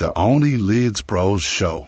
the OnlyLeedsBros show.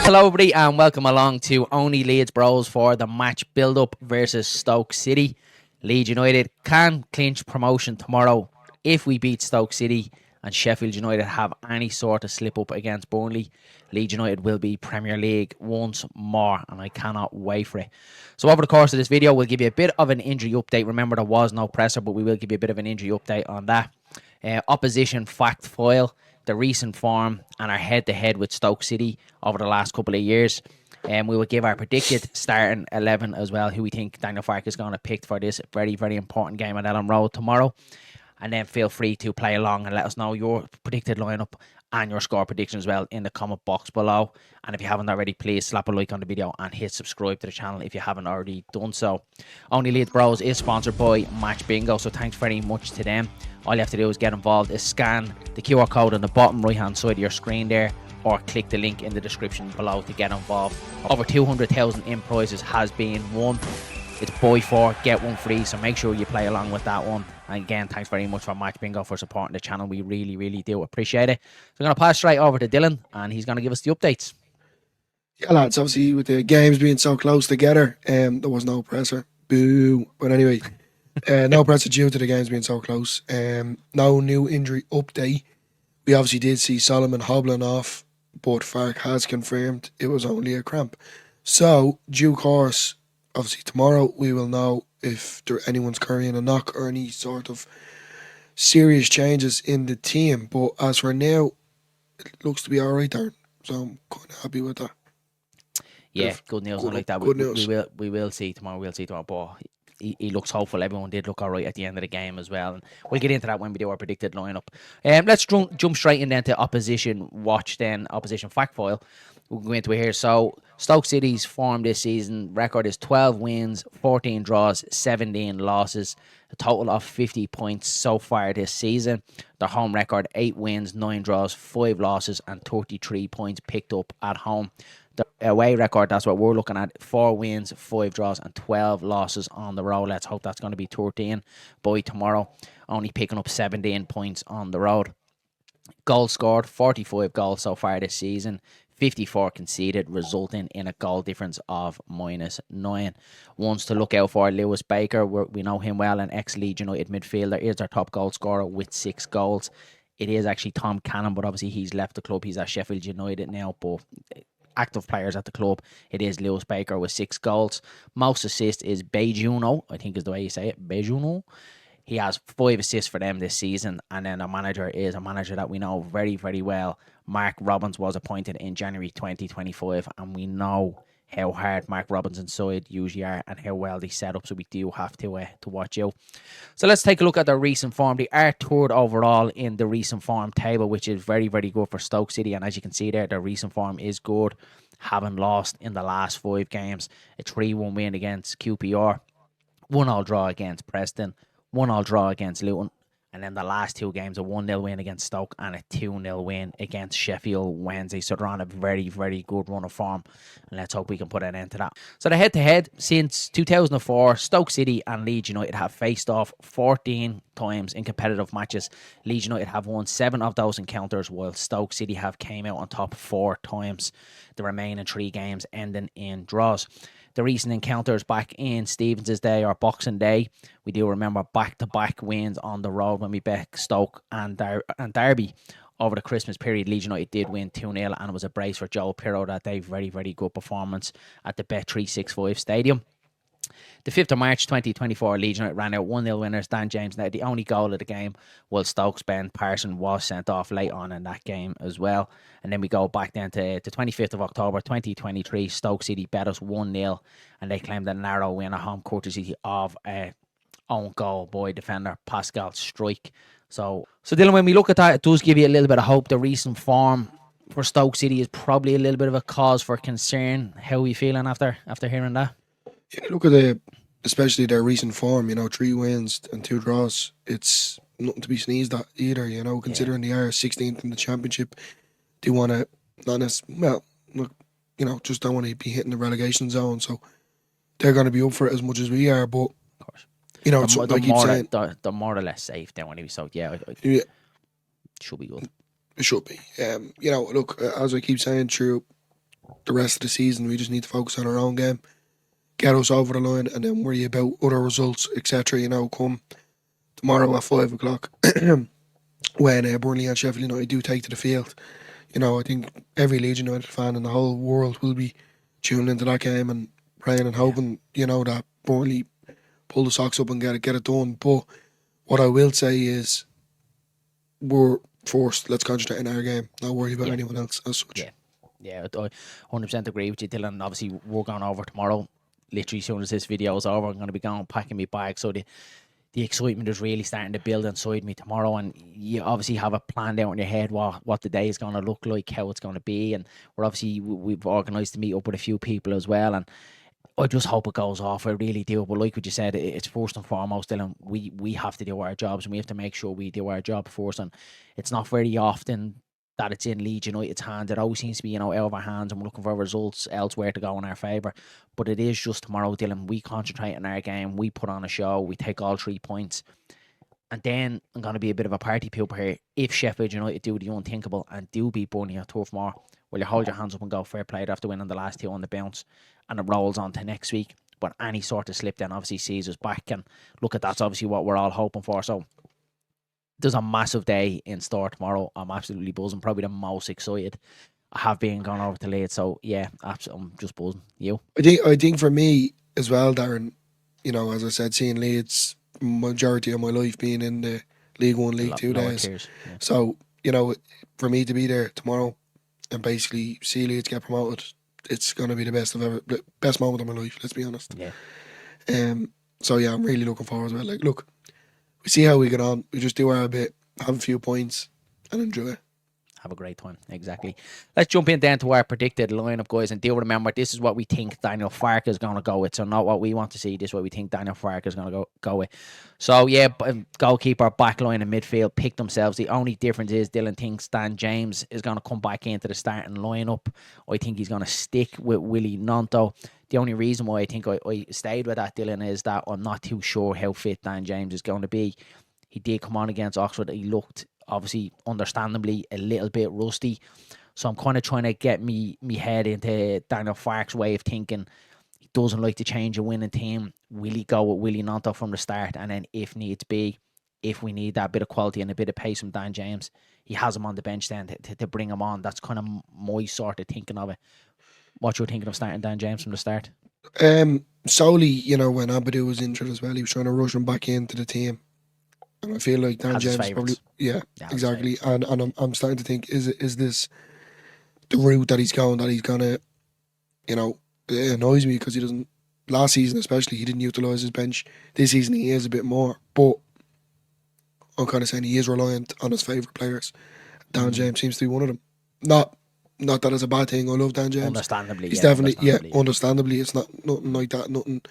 Hello everybody and welcome along to OnlyLeedsBros for the match build-up versus Stoke City. Leeds United can clinch promotion tomorrow if we beat Stoke City and Sheffield United have any sort of slip-up against Burnley. Leeds United will be Premier League once more and I cannot wait for it. So over the course of this video we'll give you a bit of an injury update. Remember there was no presser, but we will give you a bit of an injury update on that. Opposition fact file, the recent form and our head-to-head with Stoke City over the last couple of years. And we will give our predicted starting 11 as well, who we think Daniel Farke is going to pick for this very, very important game at Ellen Road tomorrow. And then feel free to play along and let us know your predicted lineup and your score prediction as well in the comment box below. And if you haven't already, please slap a like on the video and hit subscribe to the channel if you haven't already done so. OnlyLeedsBros is sponsored by Match Bingo, so thanks very much to them. All you have to do is get involved, is scan the QR code on the bottom right hand side of your screen there, or click the link in the description below to get involved. Over 200,000 in prizes has been won. It's buy 4, get 1 free, so make sure you play along with that one. And again, thanks very much for Match Bingo for supporting the channel. We really, really do appreciate it. So I'm going to pass straight over to Dylan, and he's going to give us the updates. Yeah, lads, obviously with the games being so close together, there was no presser. Boo. But anyway, no presser due to the games being so close. No new injury update. We obviously did see Solomon hobbling off, but Farke has confirmed it was only a cramp. So, due course, obviously tomorrow we will know if anyone's carrying a knock or any sort of serious changes in the team. But as for now, it looks to be alright there. So I'm kind of happy with that. Yeah, good news. Good, like that. We will see tomorrow. We'll see tomorrow. But he looks hopeful. Everyone did look all right at the end of the game as well. And we'll get into that when we do our predicted lineup. Let's jump straight in then to opposition watch then. Opposition fact file. We'll go into it here. So Stoke City's form this season record is 12 wins, 14 draws, 17 losses. A total of 50 points so far this season. Their home record, 8 wins, 9 draws, 5 losses and 33 points picked up at home. The away record, that's what we're looking at, 4 wins, 5 draws and 12 losses on the road. Let's hope that's going to be 13 by tomorrow. Only picking up 17 points on the road. Goals scored, 45 goals so far this season. 54 conceded, resulting in a goal difference of -9. Ones to look out for, Lewis Baker. We know him well, an ex-Leeds United midfielder. Is our top goal scorer with 6 goals. It is actually Tom Cannon, but obviously he's left the club. He's at Sheffield United now, but active players at the club, it is Lewis Baker with 6 goals. Most assists is Bejuno, I think is the way you say it, Bejuno. He has 5 assists for them this season, and then our manager is a manager that we know very, very well. Mark Robbins was appointed in January 2025, and we know how hard Mark Robinson's side usually are and how well they set up, so we do have to watch out. So let's take a look at their recent form. They are third overall in the recent form table, which is very, very good for Stoke City, and as you can see there, their recent form is good. Haven't lost in the last 5 games. A 3-1 win against QPR, 1-1 draw against Preston, 1-1 draw against Luton, and then the last 2 games, a 1-0 win against Stoke and a 2-0 win against Sheffield Wednesday. So they're on a very, very good run of form, and let's hope we can put an end to that. So the head-to-head, since 2004, Stoke City and Leeds United have faced off 14 times in competitive matches. Leeds United have won 7 of those encounters, while Stoke City have came out on top 4 times. The remaining 3 games ending in draws. The recent encounters back in Stevens' Day or Boxing Day, we do remember back-to-back wins on the road when we bet Stoke and Derby over the Christmas period. Leeds United did win 2-0 and it was a brace for Joe Pirro that day. Very, very good performance at the Bet365 Stadium. The 5th of March 2024, Leeds United ran out 1-0 winners. Dan James now the only goal of the game, while Stoke's Ben Parson was sent off late on in that game as well. And then we go back then to the 25th of October 2023. Stoke City bet us 1-0 and they claimed a narrow win at home courtesy of a own goal by defender Pascal Struijk. So Dylan, when we look at that, it does give you a little bit of hope. The recent form for Stoke City is probably a little bit of a cause for concern. How are you feeling after hearing that? Yeah, look at especially their recent form, 3 wins and 2 draws. It's nothing to be sneezed at either, considering they are 16th in the championship. They want to, just don't want to be hitting the relegation zone. So they're going to be up for it as much as we are. But Of course. you know, it's The like I keep saying, they're more or less safe down anyway. So yeah, yeah, should be good. it should be. You know, look, as I keep saying, through the rest of the season, we just need to focus on our own game, get us over the line, and then worry about other results, etc. You know, come tomorrow at 5 o'clock when Burnley and Sheffield United do take to the field. You know, I think every Leeds United fan in the whole world will be tuning into that game and praying and hoping, you know, that Burnley pull the socks up and get it done. But what I will say is, we're forced. Let's concentrate on our game. Not worry about anyone else as such. Yeah, I 100% agree with you, Dylan. Obviously, we're going over tomorrow. Literally, as soon as this video is over, I'm going to be going packing my bag. So the excitement is really starting to build inside me tomorrow, and you obviously have a planned out in your head what the day is going to look like, how it's going to be, and we've organised to meet up with a few people as well, and I just hope it goes off. I really do. But like what you said, it's first and foremost, Dylan, we have to do our jobs, and we have to make sure we do our job first, and it's not very often that it's in Leeds United's hands. It always seems to be, out of our hands, and we're looking for results elsewhere to go in our favour. But it is just tomorrow, Dylan. We concentrate on our game. We put on a show. We take all 3 points. And then I'm going to be a bit of a party pooper here. If Sheffield United do the unthinkable and do beat Burnley at Turf Moor, will you hold your hands up and go fair play after winning the last 2 on the bounce, and it rolls on to next week? But any sort of slip then obviously sees us back. And look, that's obviously what we're all hoping for. So there's a massive day in store tomorrow. I'm absolutely buzzing. Probably the most excited I have been going over to Leeds. So yeah, I'm just buzzing. You? I think for me as well, Darren, as I said, seeing Leeds majority of my life being in the League 1, League 2 days. Yeah. So, for me to be there tomorrow and basically see Leeds get promoted, it's gonna be the best moment of my life, let's be honest. Yeah. So yeah, I'm really looking forward to it. Like, look, we see how we get on. We just do our bit, have a few points, and enjoy it. Have a great time. Exactly. Let's jump in then to our predicted lineup, guys. And do remember, this is what we think Daniel Farke is going to go with. So not what we want to see. This is what we think Daniel Farke is going to go with. So yeah, goalkeeper, backline and midfield pick themselves. The only difference is Dylan thinks Dan James is going to come back into the starting lineup. I think he's going to stick with Willie Nonto. The only reason why I think I stayed with that, Dylan, is that I'm not too sure how fit Dan James is going to be. He did come on against Oxford. He looked, obviously, understandably, a little bit rusty. So I'm kind of trying to get me head into Daniel Farke's way of thinking. He doesn't like to change a winning team. Will he go with Willie Nonto from the start? And then if needs be, if we need that bit of quality and a bit of pace from Dan James, he has him on the bench then to bring him on. That's kind of my sort of thinking of it. What you're thinking of starting Dan James from the start? Solely, when Abadou was injured as well, he was trying to rush him back into the team. And I feel like Dan James probably, exactly. And I'm starting to think, is this the route that he's going? That he's gonna, it annoys me because he doesn't. Last season, especially, he didn't utilise his bench. This season, he is a bit more, but I'm kind of saying he is reliant on his favourite players. Dan James seems to be one of them. Not that it's a bad thing. I love Dan James. Understandably, he's definitely, understandably, it's not nothing like that. Nothing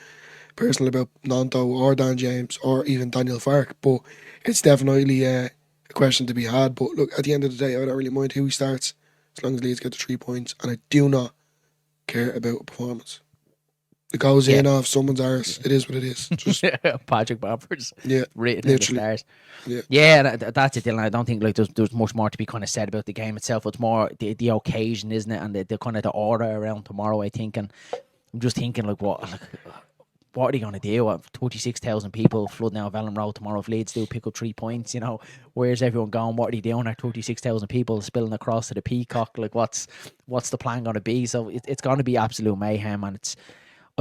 personal about Nonto or Dan James or even Daniel Farke, but it's definitely a question to be had. But look, at the end of the day, I don't really mind who he starts as long as Leeds get the 3 points, and I do not care about a performance. It goes in off someone's arse. It is what it is. Just Patrick Bamford's written literally. in the stars. That's it, Dylan. I don't think there's much more to be kind of said about the game itself. It's more the occasion, isn't it, and the kind of the order around tomorrow, I think. And I'm just thinking, what are they going to do? 36,000 people flooding out of Ellen Road tomorrow if Leeds do pick up 3 points. Where's everyone going? What are they doing? Are 36,000 people spilling across to the Peacock? What's the plan going to be? So it's going to be absolute mayhem, and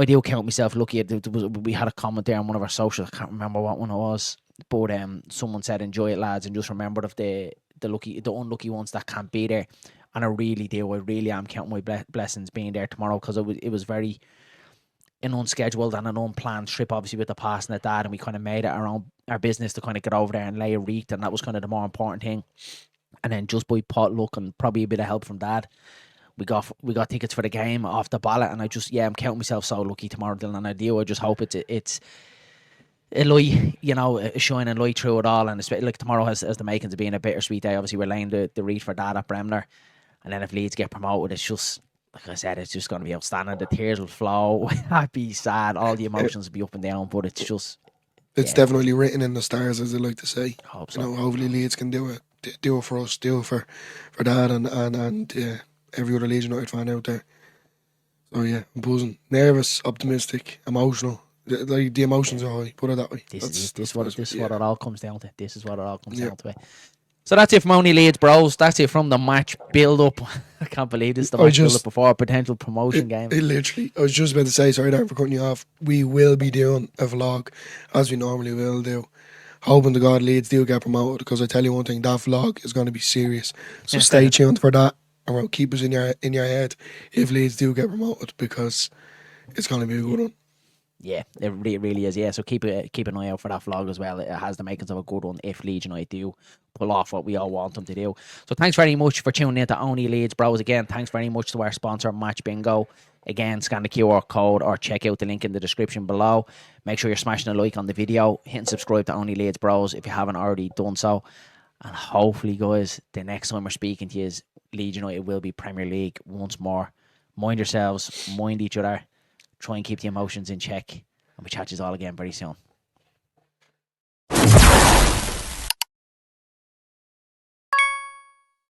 I do count myself lucky. We had a comment there on one of our socials. I can't remember what one it was, but someone said, "Enjoy it, lads, and just remember of the unlucky ones that can't be there." And I really do. I really am counting my blessings being there tomorrow, because it was very an unscheduled and an unplanned trip, obviously, with the passing of Dad, and we kind of made it our business to kind of get over there and lay a wreath, and that was kind of the more important thing. And then just by pot luck and probably a bit of help from Dad, we got tickets for the game off the ballot, and I'm counting myself so lucky tomorrow, Dylan, and I just hope it's a light, a shining light through it all, and especially tomorrow has the makings of being a bittersweet day. Obviously, we're laying the wreath for Dad at Bremner, and then if Leeds get promoted, it's just like I said, it's just going to be outstanding. The tears will flow, happy, sad, all the emotions will be up and down. But it's just, it's definitely written in the stars, as they like to say. I hope so. You know, hopefully Leeds can do it for us, do it for Dad and every other Leeds United fan out there. So yeah, I'm buzzing, nervous, optimistic, emotional. The emotions are high. Put it that way. This is what it all comes down to. This is what it all comes down to. So that's it from Only Leeds Bros. That's it from the match build up. I can't believe this is the match build up before a potential promotion game. Literally, I was just about to say, sorry Darren for cutting you off. We will be doing a vlog as we normally will do. Hoping to God Leeds do get promoted, because I tell you one thing, that vlog is going to be serious. So stay tuned for that, and we'll keep us in your head if Leeds do get promoted, because it's going to be a good one. Yeah, it really is. Yeah, so keep an eye out for that vlog as well. It has the makings of a good one if Leeds United do pull off what we all want them to do. So thanks very much for tuning in to Only Leeds Bros. Again, thanks very much to our sponsor, Match Bingo. Again, scan the QR code or check out the link in the description below. Make sure you're smashing a like on the video. Hit and subscribe to Only Leeds Bros if you haven't already done so. And hopefully, guys, the next time we're speaking to you, Leeds United will be Premier League once more. Mind yourselves, mind each other. Try and keep the emotions in check. And we chat you all again very soon.